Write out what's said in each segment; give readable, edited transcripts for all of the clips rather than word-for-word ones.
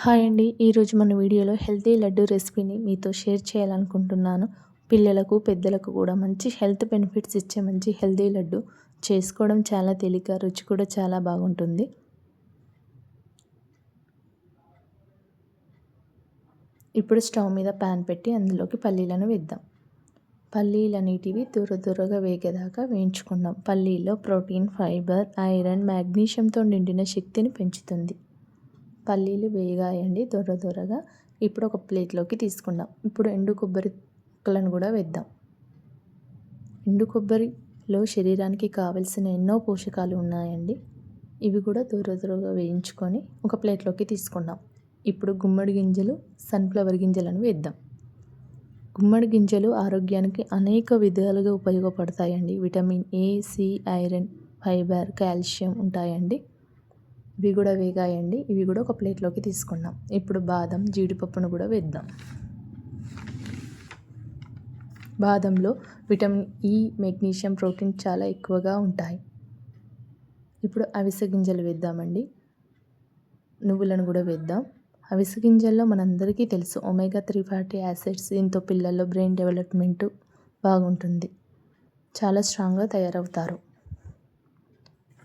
Hi అండి. ఈరోజు మన వీడియోలో హెల్తీ లడ్డు రెసిపీని మీతో షేర్ చేయాలనుకుంటున్నాను. పిల్లలకు, పెద్దలకు కూడా మంచి హెల్త్ బెనిఫిట్స్ ఇచ్చే మంచి హెల్తీ లడ్డు చేసుకోవడం చాలా తేలిక, రుచి కూడా చాలా బాగుంటుంది. ఇప్పుడు స్టవ్ మీద ప్యాన్ పెట్టి అందులోకి పల్లీలను వేద్దాం. పల్లీలు అనేటివి దూరగా వేగేదాకా వేయించుకుందాం. పల్లీలో ప్రోటీన్, ఫైబర్, ఐరన్, మ్యాగ్నీషియంతో నిండిన శక్తిని పెంచుతుంది. పల్లీలు వేగాయండి దొరగా. ఇప్పుడు ఒక ప్లేట్లోకి తీసుకుందాం. ఇప్పుడు ఎండు కొబ్బరి ముక్కలను కూడా వేద్దాం. ఎండు కొబ్బరిలో శరీరానికి కావలసిన ఎన్నో పోషకాలు ఉన్నాయండి. ఇవి కూడా దూరగా వేయించుకొని ఒక ప్లేట్లోకి తీసుకుందాం. ఇప్పుడు గుమ్మడి గింజలు, సన్ఫ్లవర్ గింజలను వేద్దాం. గుమ్మడి గింజలు ఆరోగ్యానికి అనేక విధాలుగా ఉపయోగపడతాయండి. Vitamin A, C, iron, fibre, calcium ఉంటాయండి. ఇవి కూడా వేగాయండి. ఇవి కూడా ఒక ప్లేట్లోకి తీసుకున్నాం. ఇప్పుడు బాదం, జీడిపప్పును కూడా వేద్దాం. బాదంలో విటమిన్ ఈ, మెగ్నీషియం, ప్రోటీన్ చాలా ఎక్కువగా ఉంటాయి. ఇప్పుడు అవిసె గింజలు వేద్దామండి. నువ్వులను కూడా వేద్దాం. అవిసె గింజల్లో మనందరికీ తెలుసు ఒమేగా 3 ఫ్యాటీ యాసిడ్స్. దీంతో పిల్లల్లో బ్రెయిన్ డెవలప్మెంట్ బాగుంటుంది. చాలా స్ట్రాంగ్గా తయారవుతారు.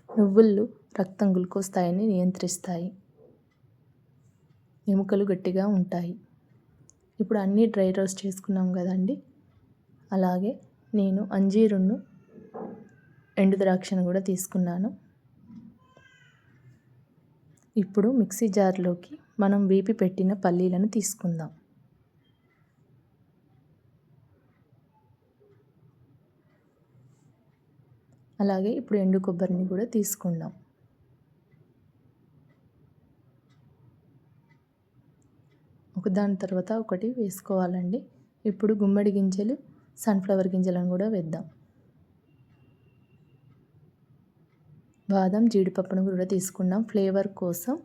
నువ్వులు రక్తం గ్లూకోజ్ స్థాయిని నియంత్రిస్తాయి. ఎముకలు గట్టిగా ఉంటాయి. ఇప్పుడు అన్నీ డ్రై రోస్ట్ చేసుకున్నాం కదండి. అలాగే నేను అంజీరును, ఎండు ద్రాక్షను కూడా తీసుకున్నాను. ఇప్పుడు మిక్సీ జార్లోకి మనం వేపి పెట్టిన పల్లీలను తీసుకుందాం. అలాగే ఇప్పుడు ఎండు కొబ్బరిని కూడా తీసుకుందాం. ఒకదాని తర్వాత ఒకటి వేసుకోవాలండి. ఇప్పుడు గుమ్మడి గింజలు, సన్ఫ్లవర్ గింజలను కూడా వేద్దాం. బాదం, జీడిపప్పును కూడా తీసుకున్నాం. ఫ్లేవర్ కోసం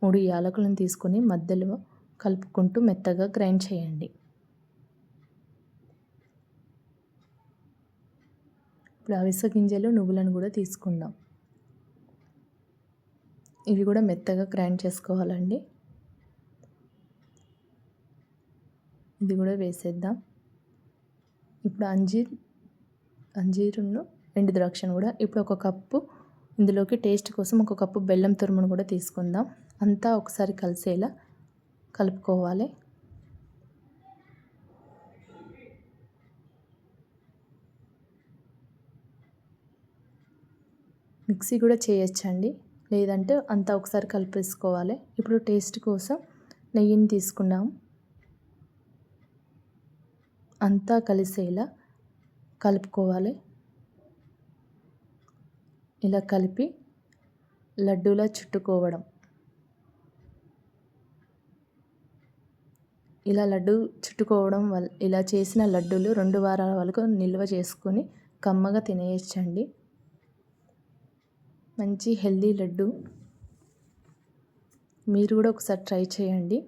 3 యాలకులను తీసుకొని మధ్యలో కలుపుకుంటూ మెత్తగా గ్రైండ్ చేయండి. ఇప్పుడు అవిసె గింజలు, నువ్వులను కూడా తీసుకుందాం. ఇవి కూడా మెత్తగా గ్రైండ్ చేసుకోవాలండి. ఇది కూడా వేసేద్దాం. ఇప్పుడు అంజీరును, ఎండు ద్రాక్షను కూడా ఇప్పుడు ఒక కప్పు, ఇందులోకి టేస్ట్ కోసం ఒక కప్పు బెల్లం తురుమును కూడా తీసుకుందాం. అంతా ఒకసారి కలిసేలా కలుపుకోవాలి. మిక్సీ కూడా చేయొచ్చండి, లేదంటే అంతా ఒకసారి కలిపేసుకోవాలి. ఇప్పుడు టేస్ట్ కోసం నెయ్యిని తీసుకున్నాం. అంతా కలిసేలా కలుపుకోవాలి. ఇలా కలిపి లడ్డూలా చుట్టుకోవడం. ఇలా లడ్డు చుట్టుకోవడం వల్ల ఇలా చేసిన లడ్డూలు 2 వారాల వరకు నిల్వ చేసుకొని కమ్మగా తినేయచ్చండి. మంచి హెల్దీ లడ్డు. మీరు కూడా ఒకసారి ట్రై చేయండి.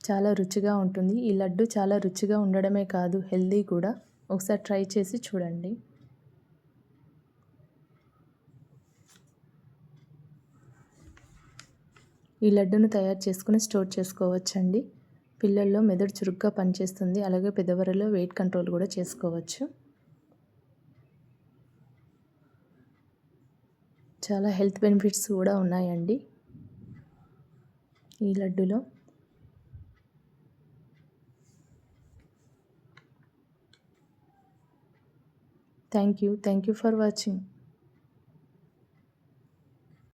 చాలా రుచిగా ఉంటుంది. ఈ లడ్డు చాలా రుచిగా ఉండడమే కాదు, హెల్దీ కూడా. ఒకసారి ట్రై చేసి చూడండి. ఈ లడ్డును తయారు చేసుకుని స్టోర్ చేసుకోవచ్చండి. పిల్లల్లో మెదడు చురుగ్గా పనిచేస్తుంది. అలాగే పెద్దవారిలో వెయిట్ కంట్రోల్ కూడా చేసుకోవచ్చు. చాలా హెల్త్ బెనిఫిట్స్ కూడా ఉన్నాయండి ఈ లడ్డులో. Thank you for watching.